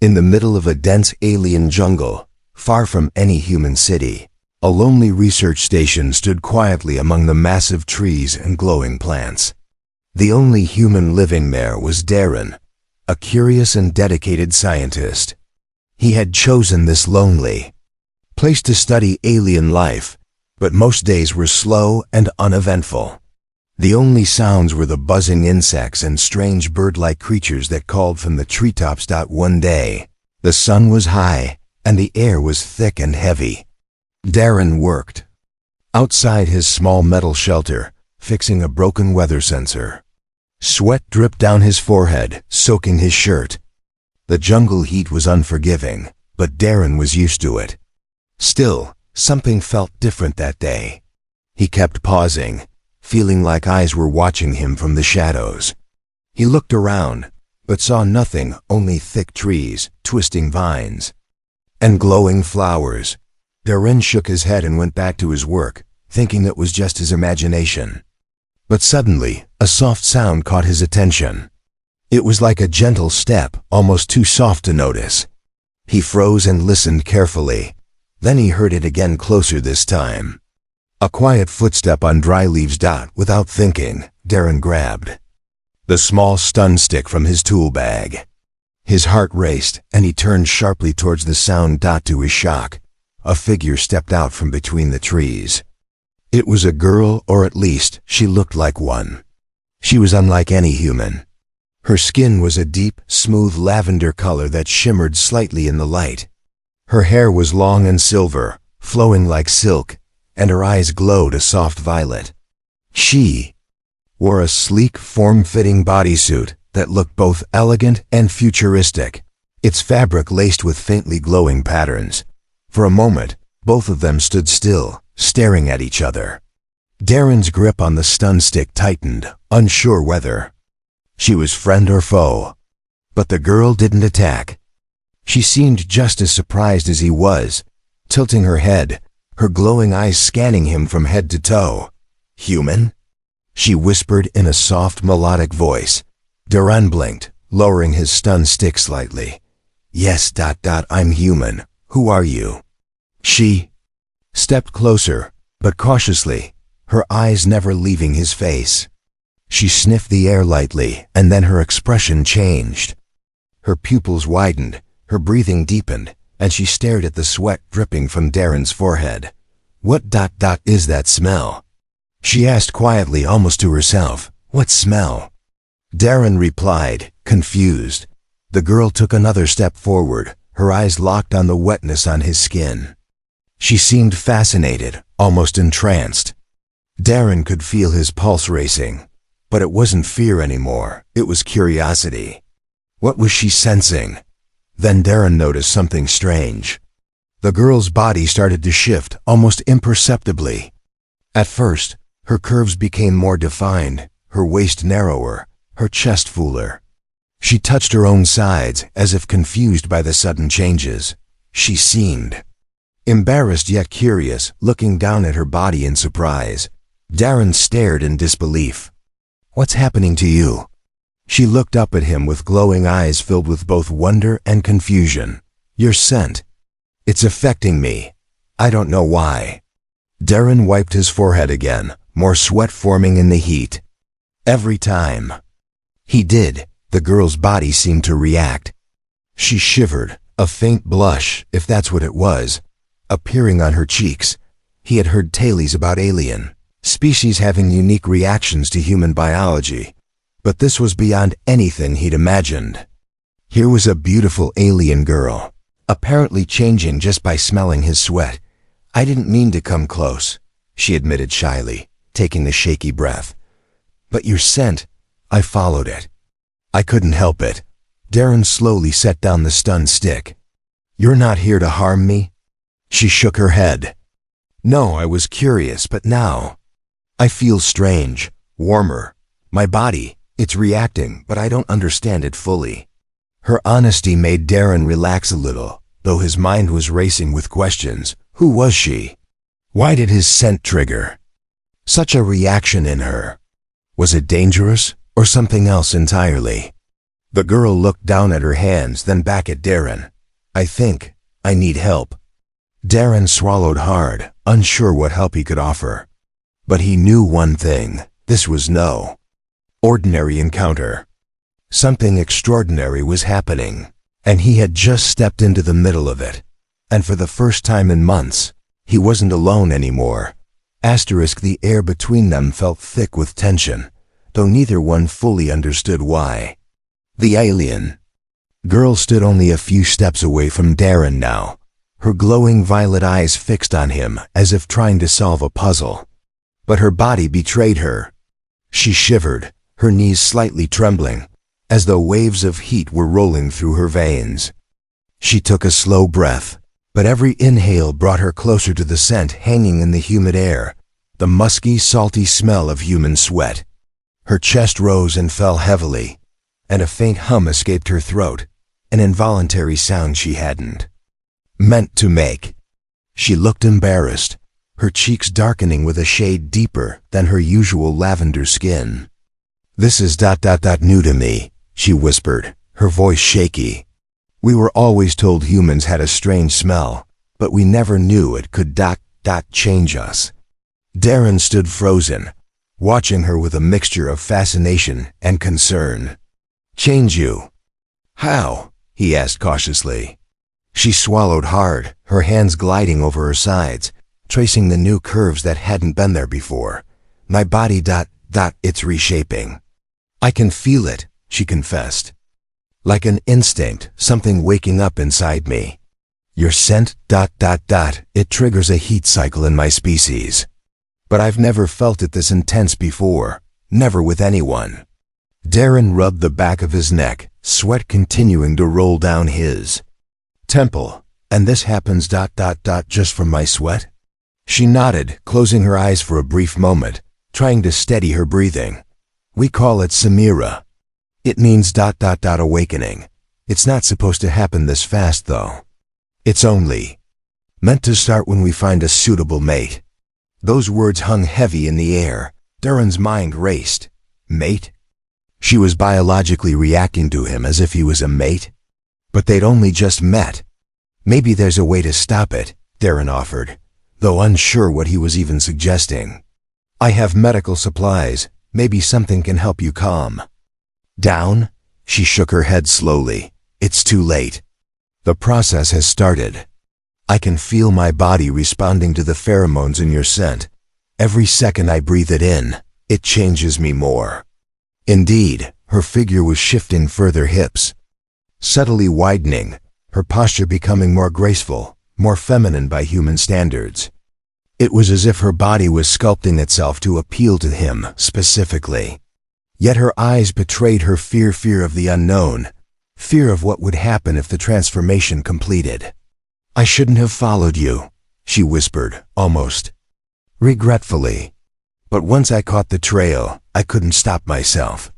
In the middle of a dense alien jungle, far from any human city, a lonely research station stood quietly among the massive trees and glowing plants. The only human living there was Darren, a curious and dedicated scientist. He had chosen this lonely place to study alien life, but most days were slow and uneventful. The only sounds were the buzzing insects and strange bird-like creatures that called from the treetops. One day, the sun was high, and the air was thick and heavy. Darren worked outside his small metal shelter, fixing a broken weather sensor. Sweat dripped down his forehead, soaking his shirt. The jungle heat was unforgiving, but Darren was used to it. Still, something felt different that day. He kept pausing, feeling like eyes were watching him from the shadows. He looked around, but saw nothing, only thick trees, twisting vines, and glowing flowers. Darren shook his head and went back to his work, thinking it was just his imagination. But suddenly, a soft sound caught his attention. It was like a gentle step, almost too soft to notice. He froze and listened carefully. Then he heard it again, closer this time. A quiet footstep on dry leaves. Without thinking, Darren grabbed the small stun stick from his tool bag. His heart raced, and he turned sharply towards the sound. To his shock, a figure stepped out from between the trees. It was a girl, or at least, she looked like one. She was unlike any human. Her skin was a deep, smooth lavender color that shimmered slightly in the light. Her hair was long and silver, flowing like silk, and her eyes glowed a soft violet. She wore a sleek, form-fitting bodysuit that looked both elegant and futuristic, its fabric laced with faintly glowing patterns. For a moment, both of them stood still, staring at each other. Darren's grip on the stun stick tightened, unsure whether she was friend or foe. But the girl didn't attack. She seemed just as surprised as he was, tilting her head, her glowing eyes scanning him from head to toe. "Human?" she whispered in a soft, melodic voice. Darren blinked, lowering his stun stick slightly. "Yes, I'm human. Who are you?" She stepped closer, but cautiously, her eyes never leaving his face. She sniffed the air lightly, and then her expression changed. Her pupils widened, her breathing deepened, and she stared at the sweat dripping from Darren's forehead. "What is that smell?" she asked quietly, almost to herself. "What smell?" Darren replied, confused. The girl took another step forward, her eyes locked on the wetness on his skin. She seemed fascinated, almost entranced. Darren could feel his pulse racing, but it wasn't fear anymore, it was curiosity. What was she sensing? Then Darren noticed something strange. The girl's body started to shift, almost imperceptibly. At first, her curves became more defined, her waist narrower, her chest fuller. She touched her own sides, as if confused by the sudden changes. She seemed embarrassed yet curious, looking down at her body in surprise. Darren stared in disbelief. "What's happening to you?" She looked up at him with glowing eyes filled with both wonder and confusion. "Your scent. It's affecting me. I don't know why." Darren wiped his forehead again, more sweat forming in the heat. Every time he did, the girl's body seemed to react. She shivered, a faint blush, if that's what it was, appearing on her cheeks. He had heard tales about alien species having unique reactions to human biology, but this was beyond anything he'd imagined. Here was a beautiful alien girl, apparently changing just by smelling his sweat. "I didn't mean to come close," she admitted shyly, taking a shaky breath. "But your scent, I followed it. I couldn't help it." Darren slowly set down the stun stick. "You're not here to harm me?" She shook her head. "No, I was curious, but now I feel strange, warmer. My body, it's reacting, but I don't understand it fully." Her honesty made Darren relax a little, though his mind was racing with questions. Who was she? Why did his scent trigger such a reaction in her? Was it dangerous, or something else entirely? The girl looked down at her hands, then back at Darren. I think I need help. Darren swallowed hard, unsure what help he could offer. But he knew one thing. This was no ordinary encounter. Something extraordinary was happening, and he had just stepped into the middle of it. And for the first time in months, he wasn't alone anymore. The air between them felt thick with tension, though neither one fully understood why. The alien girl stood only a few steps away from Darren now, her glowing violet eyes fixed on him as if trying to solve a puzzle. But her body betrayed her. She shivered, her knees slightly trembling, as though waves of heat were rolling through her veins. She took a slow breath, but every inhale brought her closer to the scent hanging in the humid air, the musky, salty smell of human sweat. Her chest rose and fell heavily, and a faint hum escaped her throat, an involuntary sound she hadn't meant to make. She looked embarrassed, her cheeks darkening with a shade deeper than her usual lavender skin. This is new to me, she whispered, her voice shaky. We were always told humans had a strange smell, but we never knew it could change us. Darren stood frozen, watching her with a mixture of fascination and concern. Change you? How? He asked cautiously. She swallowed hard, her hands gliding over her sides, tracing the new curves that hadn't been there before. My body it's reshaping. I can feel it, she confessed. Like an instinct, something waking up inside me. Your scent it triggers a heat cycle in my species. But I've never felt it this intense before, never with anyone. Darren rubbed the back of his neck, sweat continuing to roll down his temple. And this happens just from my sweat? She nodded, closing her eyes for a brief moment, trying to steady her breathing. We call it Samira. It means awakening. It's not supposed to happen this fast though. It's only meant to start when we find a suitable mate. Those words hung heavy in the air. Darren's mind raced. Mate? She was biologically reacting to him as if he was a mate. But they'd only just met. Maybe there's a way to stop it, Darren offered, though unsure what he was even suggesting. I have medical supplies. Maybe something can help you calm down? She shook her head slowly. It's too late. The process has started. I can feel my body responding to the pheromones in your scent. Every second I breathe it in, it changes me more. Indeed, her figure was shifting further, hips subtly widening, her posture becoming more graceful, more feminine by human standards. It was as if her body was sculpting itself to appeal to him specifically. Yet her eyes betrayed her fear of the unknown, fear of what would happen if the transformation completed. I shouldn't have followed you, she whispered, almost regretfully. But once I caught the trail, I couldn't stop myself.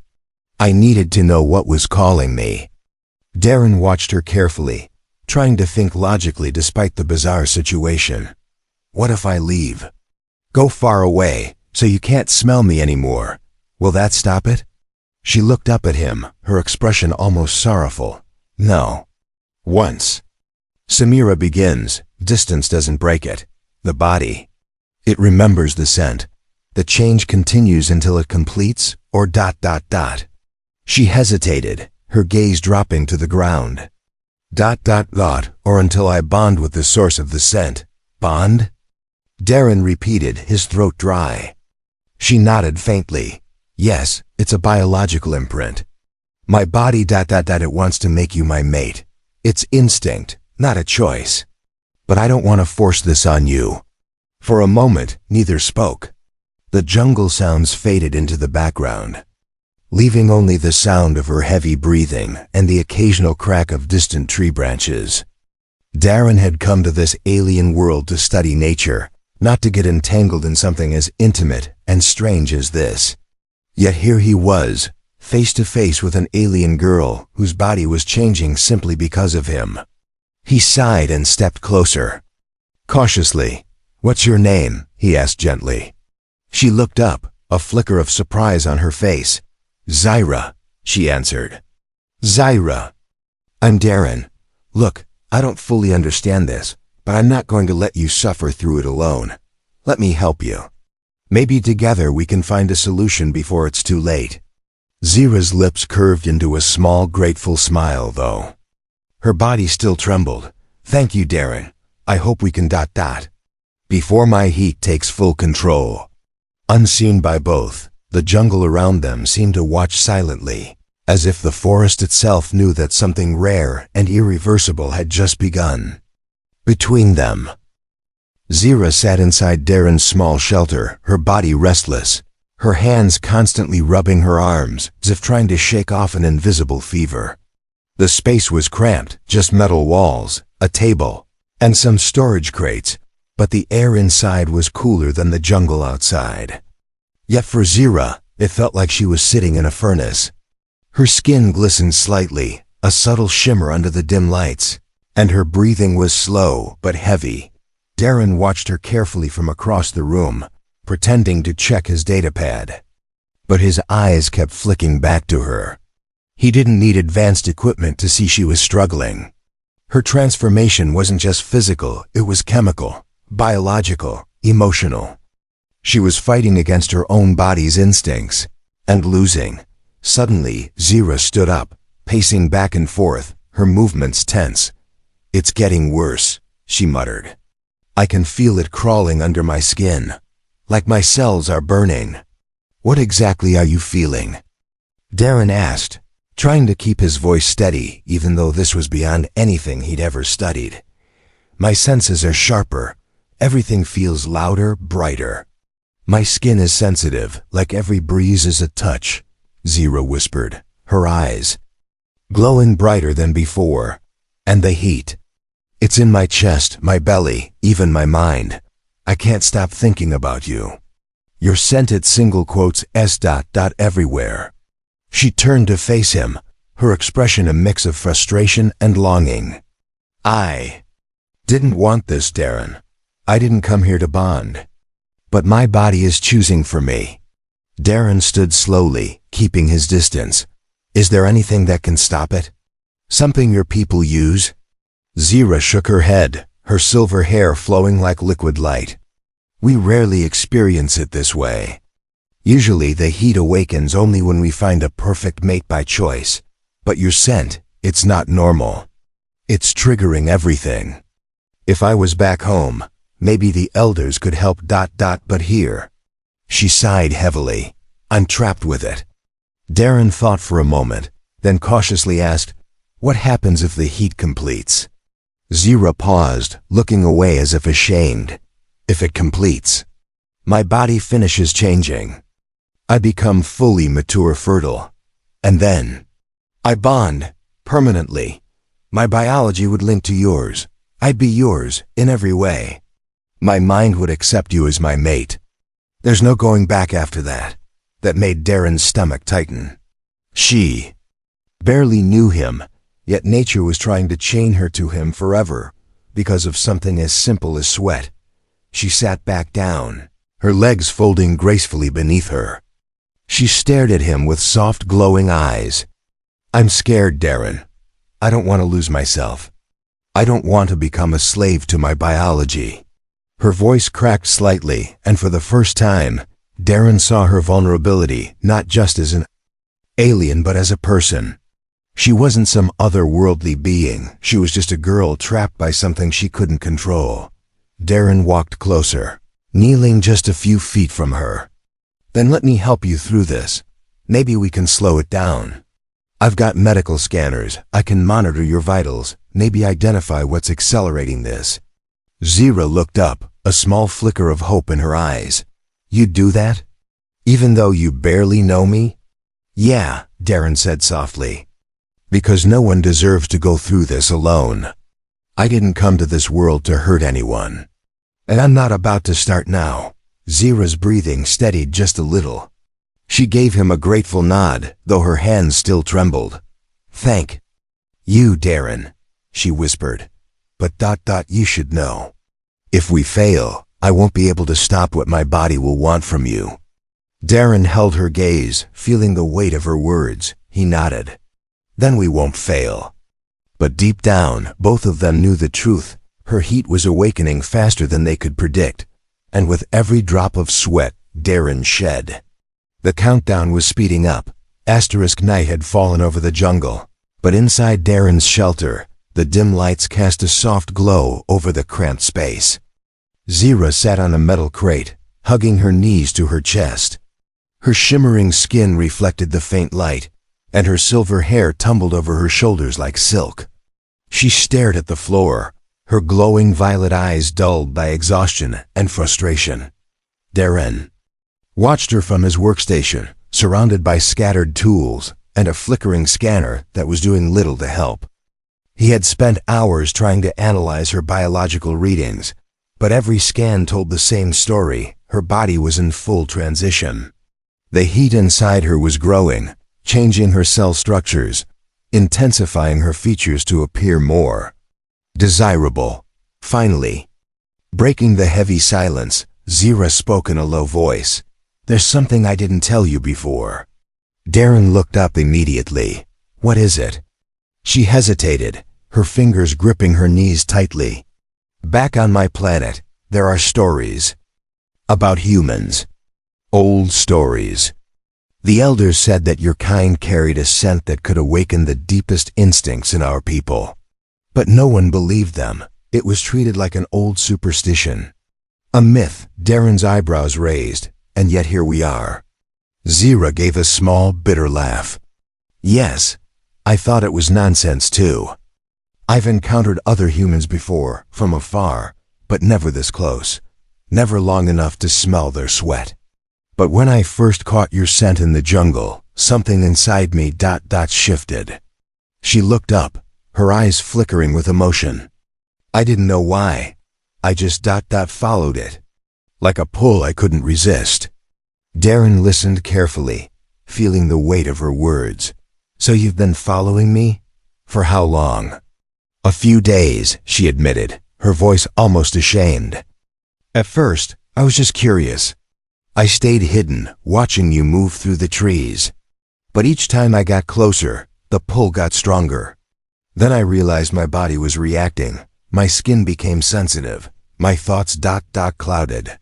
I needed to know what was calling me. Darren watched her carefully, trying to think logically despite the bizarre situation. What if I leave? Go far away, so you can't smell me anymore. Will that stop it? She looked up at him, her expression almost sorrowful. No. Once Samira begins, distance doesn't break it. The body, it remembers the scent. The change continues until it completes, or ... She hesitated, her gaze dropping to the ground. ... Or until I bond with the source of the scent. Bond? Darren repeated, his throat dry. She nodded faintly. Yes, it's a biological imprint. My body ... it wants to make you my mate. It's instinct, not a choice. But I don't want to force this on you. For a moment, neither spoke. The jungle sounds faded into the background, leaving only the sound of her heavy breathing and the occasional crack of distant tree branches. Darren had come to this alien world to study nature, not to get entangled in something as intimate and strange as this. Yet here he was, face to face with an alien girl whose body was changing simply because of him. He sighed and stepped closer. Cautiously, "What's your name?" he asked gently. She looked up, a flicker of surprise on her face. "Zyra," she answered. Zyra. I'm Darren. Look, I don't fully understand this, but I'm not going to let you suffer through it alone. Let me help you. Maybe together we can find a solution before it's too late. Zyra's lips curved into a small, grateful smile, though. Her body still trembled. Thank you, Darren. I hope we can ... Before my heat takes full control. Unseen by both, the jungle around them seemed to watch silently, as if the forest itself knew that something rare and irreversible had just begun. Between them, Zyra sat inside Darren's small shelter, her body restless, her hands constantly rubbing her arms, as if trying to shake off an invisible fever. The space was cramped, just metal walls, a table, and some storage crates, but the air inside was cooler than the jungle outside. Yet for Zyra, it felt like she was sitting in a furnace. Her skin glistened slightly, a subtle shimmer under the dim lights, and her breathing was slow but heavy. Darren watched her carefully from across the room, pretending to check his datapad. But his eyes kept flicking back to her. He didn't need advanced equipment to see she was struggling. Her transformation wasn't just physical, it was chemical, biological, emotional. She was fighting against her own body's instincts, and losing. Suddenly, Zyra stood up, pacing back and forth, her movements tense. It's getting worse, she muttered. I can feel it crawling under my skin, like my cells are burning. What exactly are you feeling? Darren asked, trying to keep his voice steady, even though this was beyond anything he'd ever studied. My senses are sharper. Everything feels louder, brighter. My skin is sensitive, like every breeze is a touch, Zyra whispered, her eyes glowing brighter than before. And the heat. It's in my chest, my belly, even my mind. I can't stop thinking about you. Your scented single quotes S. everywhere. She turned to face him, her expression a mix of frustration and longing. I didn't want this, Darren. I didn't come here to bond. But my body is choosing for me. Darren stood slowly, keeping his distance. Is there anything that can stop it? Something your people use? Zyra shook her head, her silver hair flowing like liquid light. We rarely experience it this way. Usually the heat awakens only when we find a perfect mate by choice. But your scent, it's not normal. It's triggering everything. If I was back home, maybe the elders could help ... but here. She sighed heavily. I'm trapped with it. Darren thought for a moment, then cautiously asked, what happens if the heat completes? Zyra paused, looking away as if ashamed. If it completes, my body finishes changing. I become fully mature fertile. And then, I bond, permanently. My biology would link to yours. I'd be yours, in every way. My mind would accept you as my mate. There's no going back after that. That made Darren's stomach tighten. She barely knew him, yet nature was trying to chain her to him forever, because of something as simple as sweat. She sat back down, her legs folding gracefully beneath her. She stared at him with soft, glowing eyes. I'm scared, Darren. I don't want to lose myself. I don't want to become a slave to my biology. Her voice cracked slightly, and for the first time, Darren saw her vulnerability, not just as an alien but as a person. She wasn't some otherworldly being, she was just a girl trapped by something she couldn't control. Darren walked closer, kneeling just a few feet from her. Then let me help you through this. Maybe we can slow it down. I've got medical scanners, I can monitor your vitals, maybe identify what's accelerating this. Zyra looked up, a small flicker of hope in her eyes. You'd do that? Even though you barely know me? Yeah, Darren said softly. Because no one deserves to go through this alone. I didn't come to this world to hurt anyone. And I'm not about to start now. Zyra's breathing steadied just a little. She gave him a grateful nod, though her hands still trembled. Thank you, Darren, she whispered. But ... you should know. If we fail, I won't be able to stop what my body will want from you. Darren held her gaze, feeling the weight of her words. He nodded. Then we won't fail. But deep down, both of them knew the truth. Her heat was awakening faster than they could predict, and with every drop of sweat Darren shed, the countdown was speeding up. Asterisk night had fallen over the jungle, but inside Darren's shelter, the dim lights cast a soft glow over the cramped space. Zira sat on a metal crate, hugging her knees to her chest. Her shimmering skin reflected the faint light, and her silver hair tumbled over her shoulders like silk. She stared at the floor, her glowing violet eyes dulled by exhaustion and frustration. Darren watched her from his workstation, surrounded by scattered tools and a flickering scanner that was doing little to help. He had spent hours trying to analyze her biological readings, but every scan told the same story. Her body was in full transition. The heat inside her was growing, changing her cell structures, intensifying her features to appear more desirable. Finally, breaking the heavy silence, Zira spoke in a low voice. "There's something I didn't tell you before." Darren looked up immediately. "What is it?" She hesitated, her fingers gripping her knees tightly. "Back on my planet, there are stories about humans. Old stories. The elders said that your kind carried a scent that could awaken the deepest instincts in our people. But no one believed them. It was treated like an old superstition. A myth." Darren's eyebrows raised. "And yet here we are." Zira gave a small, bitter laugh. "Yes, I thought it was nonsense too. I've encountered other humans before, from afar, but never this close. Never long enough to smell their sweat. But when I first caught your scent in the jungle, something inside me shifted." She looked up, her eyes flickering with emotion. "I didn't know why. I just followed it. Like a pull I couldn't resist." Darren listened carefully, feeling the weight of her words. "So you've been following me? For how long?" "A few days," she admitted, her voice almost ashamed. "At first, I was just curious. I stayed hidden, watching you move through the trees. But each time I got closer, the pull got stronger. Then I realized my body was reacting. My skin became sensitive. My thoughts clouded."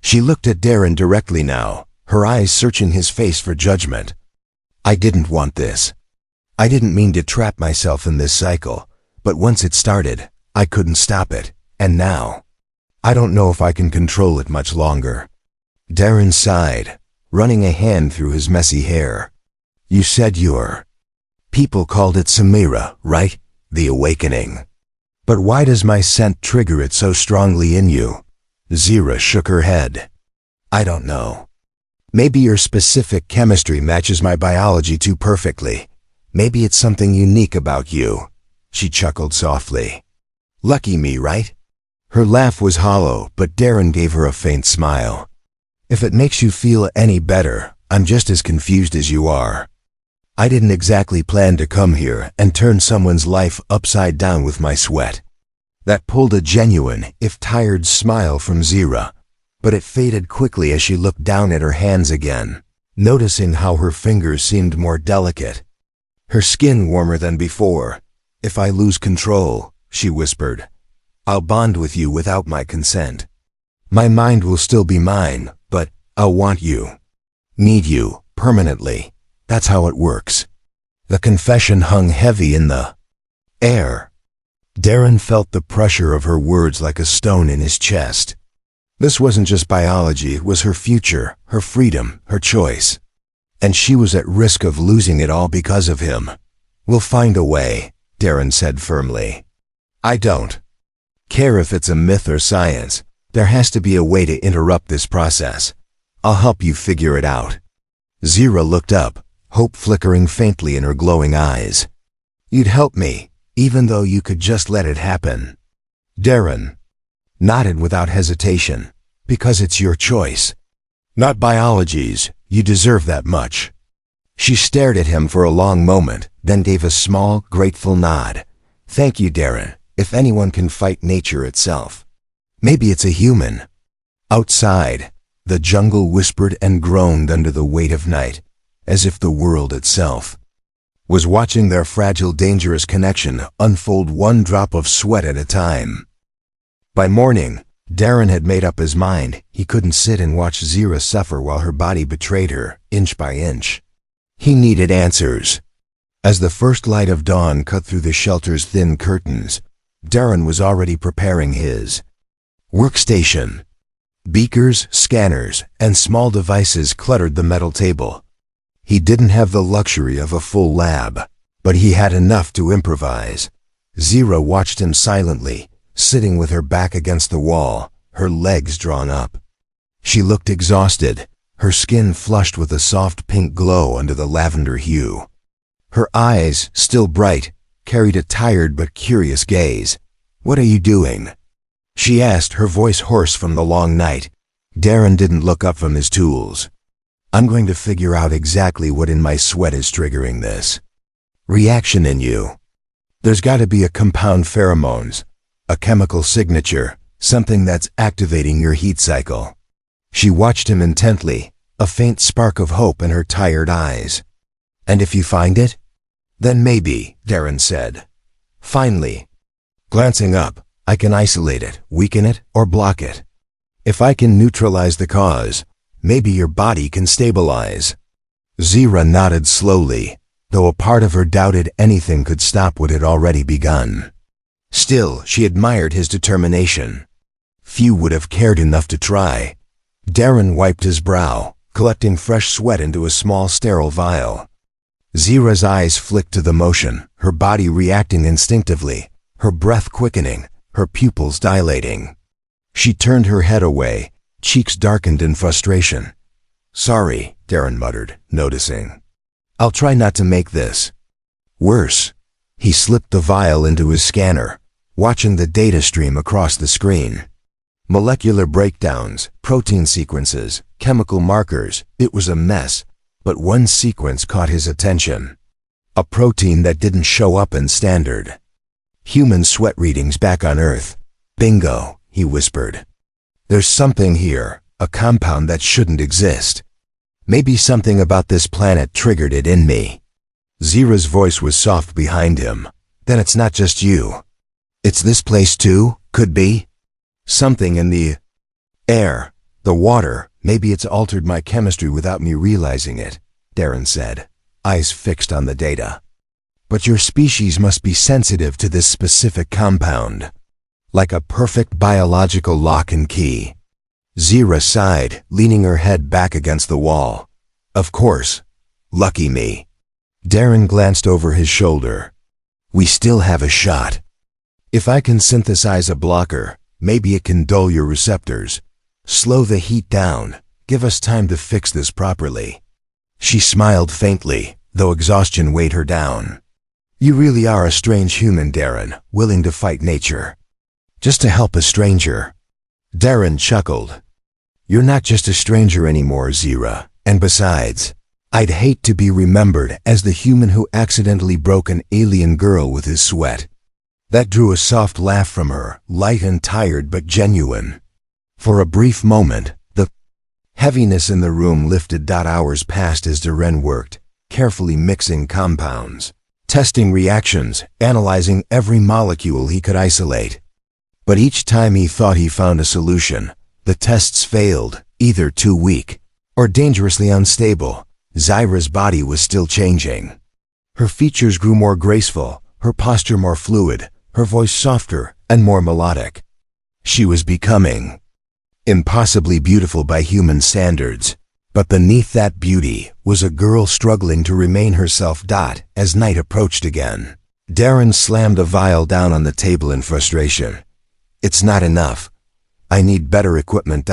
She looked at Darren directly now, her eyes searching his face for judgment. "I didn't want this. I didn't mean to trap myself in this cycle, but once it started, I couldn't stop it, and now, I don't know if I can control it much longer." Darren sighed, running a hand through his messy hair. "You said your people called it Samira, right? The awakening. But why does my scent trigger it so strongly in you?" Zira shook her head. "I don't know. Maybe your specific chemistry matches my biology too perfectly. Maybe it's something unique about you." She chuckled softly. "Lucky me, right?" Her laugh was hollow, but Darren gave her a faint smile. "If it makes you feel any better, I'm just as confused as you are. I didn't exactly plan to come here and turn someone's life upside down with my sweat." That pulled a genuine, if tired, smile from Zira, but it faded quickly as she looked down at her hands again, noticing how her fingers seemed more delicate, her skin warmer than before. "If I lose control," she whispered, "I'll bond with you without my consent. My mind will still be mine, but I'll want you, need you, permanently. That's how it works." The confession hung heavy in the air. Darren felt the pressure of her words like a stone in his chest. This wasn't just biology, it was her future, her freedom, her choice. And she was at risk of losing it all because of him. "We'll find a way," Darren said firmly. "I don't care if it's a myth or science. There has to be a way to interrupt this process. I'll help you figure it out." Zira looked up, hope flickering faintly in her glowing eyes. "You'd help me, even though you could just let it happen." Darren nodded without hesitation. "Because it's your choice, not biology's. You deserve that much." She stared at him for a long moment, then gave a small, grateful nod. "Thank you, Darren. If anyone can fight nature itself, maybe it's a human." Outside, the jungle whispered and groaned under the weight of night, as if the world itself was watching their fragile, dangerous connection unfold one drop of sweat at a time. By morning, Darren had made up his mind he couldn't sit and watch Zira suffer while her body betrayed her, inch by inch. He needed answers. As the first light of dawn cut through the shelter's thin curtains, Darren was already preparing his workstation. Beakers, scanners, and small devices cluttered the metal table. He didn't have the luxury of a full lab, but he had enough to improvise. Zira watched him silently, sitting with her back against the wall, her legs drawn up. She looked exhausted, her skin flushed with a soft pink glow under the lavender hue. Her eyes, still bright, carried a tired but curious gaze. "What are you doing?" she asked, her voice hoarse from the long night. Darren didn't look up from his tools. "I'm going to figure out exactly what in my sweat is triggering this reaction in you. There's got to be a compound pheromones, a chemical signature, something that's activating your heat cycle." She watched him intently, a faint spark of hope in her tired eyes. "And if you find it? Then maybe," Darren said. Finally, glancing up, "I can isolate it, weaken it, or block it. If I can neutralize the cause, maybe your body can stabilize." Zira nodded slowly, though a part of her doubted anything could stop what had already begun. Still, she admired his determination. Few would have cared enough to try. Darren wiped his brow, collecting fresh sweat into a small sterile vial. Zira's eyes flicked to the motion, her body reacting instinctively, her breath quickening, her pupils dilating. She turned her head away, cheeks darkened in frustration. "Sorry," Darren muttered, noticing. "I'll try not to make this worse." He slipped the vial into his scanner, watching the data stream across the screen. Molecular breakdowns, protein sequences, chemical markers, it was a mess, but one sequence caught his attention. A protein that didn't show up in standard human sweat readings back on Earth. "Bingo," he whispered. "There's something here, a compound that shouldn't exist. Maybe something about this planet triggered it in me." Zira's voice was soft behind him. "Then it's not just you. It's this place too, could be? Something in the air, the water, maybe it's altered my chemistry without me realizing it," Darren said, eyes fixed on the data. "But your species must be sensitive to this specific compound, like a perfect biological lock and key." Zira sighed, leaning her head back against the wall. "Of course. Lucky me." Darren glanced over his shoulder. "We still have a shot. If I can synthesize a blocker, maybe it can dull your receptors, slow the heat down, give us time to fix this properly." She smiled faintly, though exhaustion weighed her down. "You really are a strange human, Darren, willing to fight nature just to help a stranger." Darren chuckled. "You're not just a stranger anymore, Zira, and besides, I'd hate to be remembered as the human who accidentally broke an alien girl with his sweat." That drew a soft laugh from her, light and tired but genuine. For a brief moment, the heaviness in the room lifted. Hours passed as Darren worked, carefully mixing compounds, testing reactions, analyzing every molecule he could isolate. But each time he thought he found a solution, the tests failed, either too weak or dangerously unstable. Zira's body was still changing. Her features grew more graceful, her posture more fluid, her voice softer and more melodic. She was becoming impossibly beautiful by human standards, but beneath that beauty was a girl struggling to remain herself. As night approached again, Darren slammed a vial down on the table in frustration. "It's not enough. I need better equipment.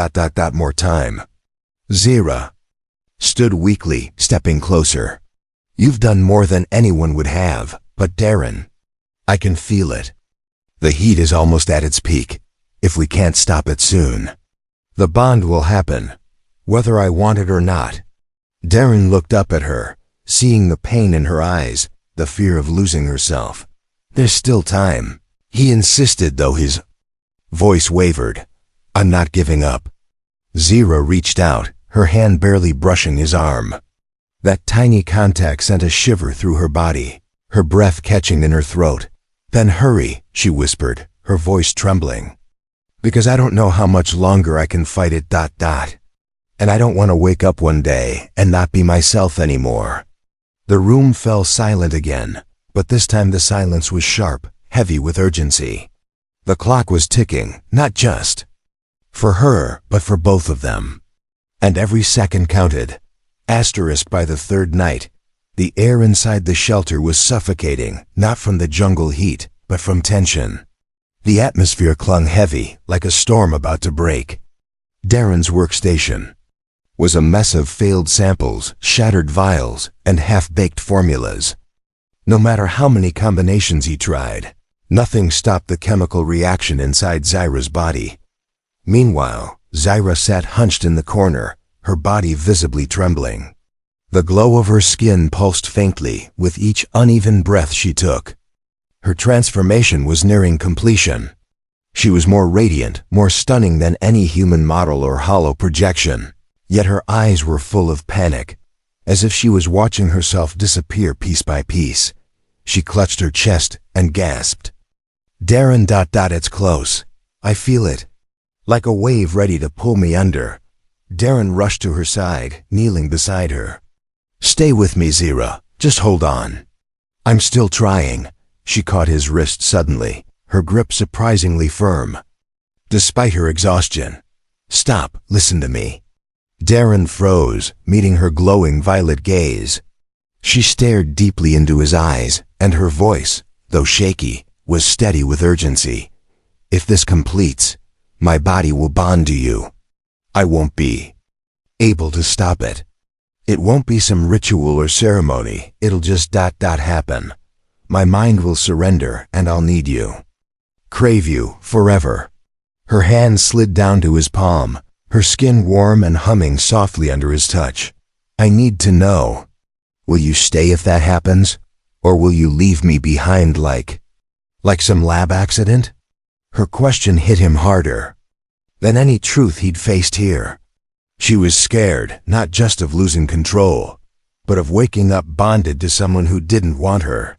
More time." Zira stood weakly, stepping closer. "You've done more than anyone would have, but Darren, I can feel it. The heat is almost at its peak. If we can't stop it soon, the bond will happen, whether I want it or not." Darren looked up at her, seeing the pain in her eyes, the fear of losing herself. "There's still time," he insisted, though his voice wavered. "I'm not giving up." Zira reached out, her hand barely brushing his arm. That tiny contact sent a shiver through her body, her breath catching in her throat. "Then hurry," she whispered, her voice trembling. "Because I don't know how much longer I can fight it. And I don't want to wake up one day and not be myself anymore." The room fell silent again, but this time the silence was sharp, heavy with urgency. The clock was ticking, not just for her, but for both of them. And every second counted. Asterisked by the third night, the air inside the shelter was suffocating, not from the jungle heat, but from tension. The atmosphere clung heavy, like a storm about to break. Darren's workstation was a mess of failed samples, shattered vials, and half-baked formulas. No matter how many combinations he tried, nothing stopped the chemical reaction inside Zyra's body. Meanwhile, Zyra sat hunched in the corner, her body visibly trembling. The glow of her skin pulsed faintly with each uneven breath she took. Her transformation was nearing completion. She was more radiant, more stunning than any human model or hollow projection. Yet her eyes were full of panic, as if she was watching herself disappear piece by piece. She clutched her chest and gasped. "Darren, it's close. I feel it. Like a wave ready to pull me under." Darren rushed to her side, kneeling beside her. "Stay with me, Zyra. Just hold on." "I'm still trying." She caught his wrist suddenly, her grip surprisingly firm, despite her exhaustion. "Stop, listen to me." Darren froze, meeting her glowing violet gaze. She stared deeply into his eyes, and her voice, though shaky, was steady with urgency. "If this completes, my body will bond to you. I won't be able to stop it. It won't be some ritual or ceremony, it'll just happen. My mind will surrender, and I'll need you. Crave you, forever." Her hand slid down to his palm, her skin warm and humming softly under his touch. "I need to know. Will you stay if that happens? Or will you leave me behind like some lab accident?" Her question hit him harder than any truth he'd faced here. She was scared, not just of losing control, but of waking up bonded to someone who didn't want her.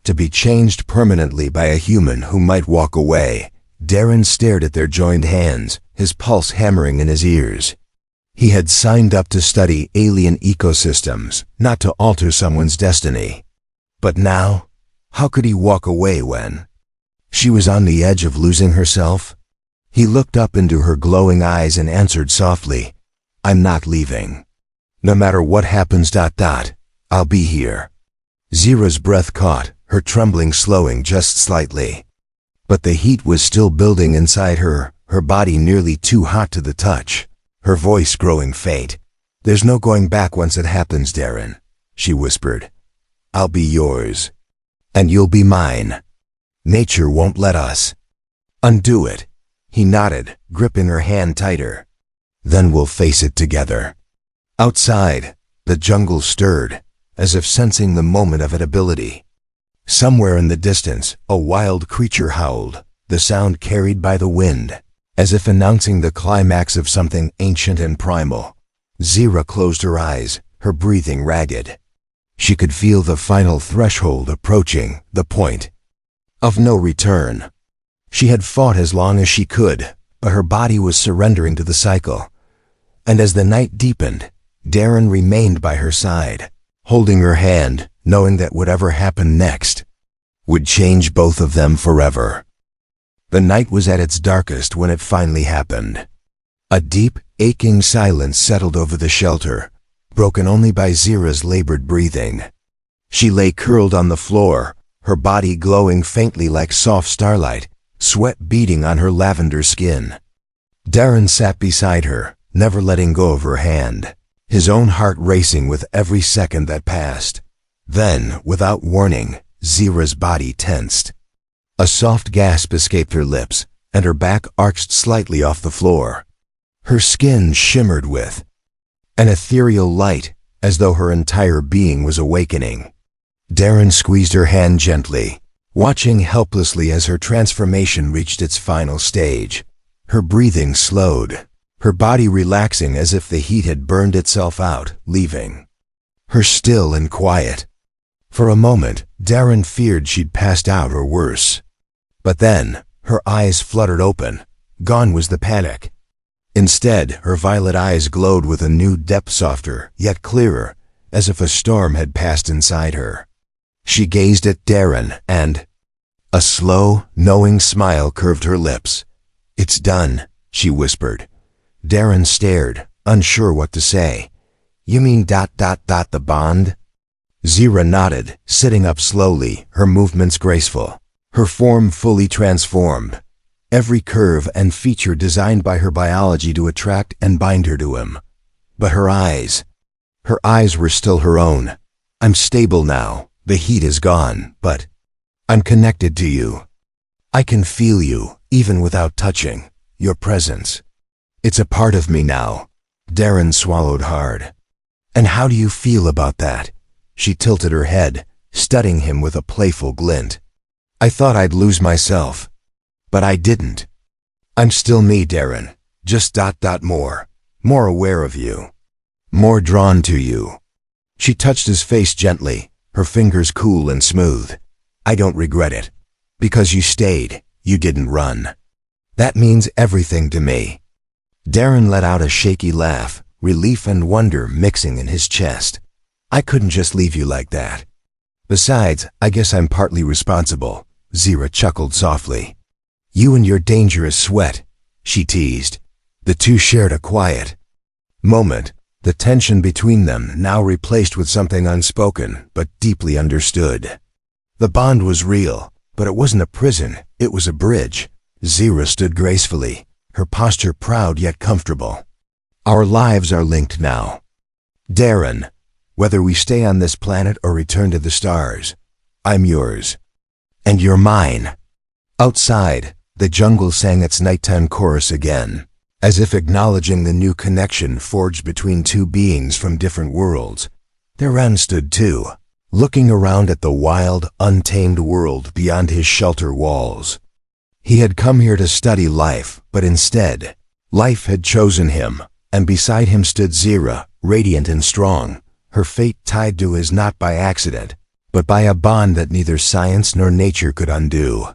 To be changed permanently by a human who might walk away. Darren stared at their joined hands, his pulse hammering in his ears. He had signed up to study alien ecosystems, not to alter someone's destiny. But now, how could he walk away when she was on the edge of losing herself? He looked up into her glowing eyes and answered softly, "I'm not leaving. No matter what happens, I'll be here." Zyra's breath caught, her trembling slowing just slightly. But the heat was still building inside her, her body nearly too hot to the touch, her voice growing faint. "There's no going back once it happens, Darren," she whispered. "I'll be yours. And you'll be mine. Nature won't let us undo it." He nodded, gripping her hand tighter. "Then we'll face it together." Outside, the jungle stirred, as if sensing the moment of inability. Somewhere in the distance, a wild creature howled, the sound carried by the wind, as if announcing the climax of something ancient and primal. Zyra closed her eyes, her breathing ragged. She could feel the final threshold approaching, the point of no return. She had fought as long as she could, but her body was surrendering to the cycle. And as the night deepened, Darren remained by her side, holding her hand, knowing that whatever happened next would change both of them forever. The night was at its darkest when it finally happened. A deep, aching silence settled over the shelter, broken only by Zyra's labored breathing. She lay curled on the floor, her body glowing faintly like soft starlight, sweat beading on her lavender skin. Darren sat beside her, never letting go of her hand, his own heart racing with every second that passed. Then, without warning, Zyra's body tensed. A soft gasp escaped her lips, and her back arched slightly off the floor. Her skin shimmered with an ethereal light, as though her entire being was awakening. Darren squeezed her hand gently, watching helplessly as her transformation reached its final stage. Her breathing slowed, her body relaxing as if the heat had burned itself out, leaving her still and quiet. For a moment, Darren feared she'd passed out or worse. But then, her eyes fluttered open. Gone was the panic. Instead, her violet eyes glowed with a new depth, softer, yet clearer, as if a storm had passed inside her. She gazed at Darren, and a slow, knowing smile curved her lips. "It's done," she whispered. Darren stared, unsure what to say. "You mean ... the bond?" Zira nodded, sitting up slowly, her movements graceful, her form fully transformed, every curve and feature designed by her biology to attract and bind her to him. But her eyes were still her own. "I'm stable now, the heat is gone, but I'm connected to you. I can feel you, even without touching, your presence. It's a part of me now." Darren swallowed hard. "And how do you feel about that?" She tilted her head, studying him with a playful glint. "I thought I'd lose myself. But I didn't. I'm still me, Darren. Just ... more aware of you. More drawn to you." She touched his face gently, her fingers cool and smooth. "I don't regret it. Because you stayed, you didn't run. That means everything to me." Darren let out a shaky laugh, relief and wonder mixing in his chest. "I couldn't just leave you like that. Besides, I guess I'm partly responsible," Zira chuckled softly. "You and your dangerous sweat," she teased. The two shared a quiet moment, the tension between them now replaced with something unspoken but deeply understood. The bond was real, but it wasn't a prison, it was a bridge. Zira stood gracefully, her posture proud yet comfortable. "Our lives are linked now. Darren, whether we stay on this planet or return to the stars, I'm yours. And you're mine." Outside, the jungle sang its nighttime chorus again, as if acknowledging the new connection forged between two beings from different worlds. Darren stood too, looking around at the wild, untamed world beyond his shelter walls. He had come here to study life, but instead, life had chosen him, and beside him stood Zira, radiant and strong, her fate tied to his not by accident, but by a bond that neither science nor nature could undo.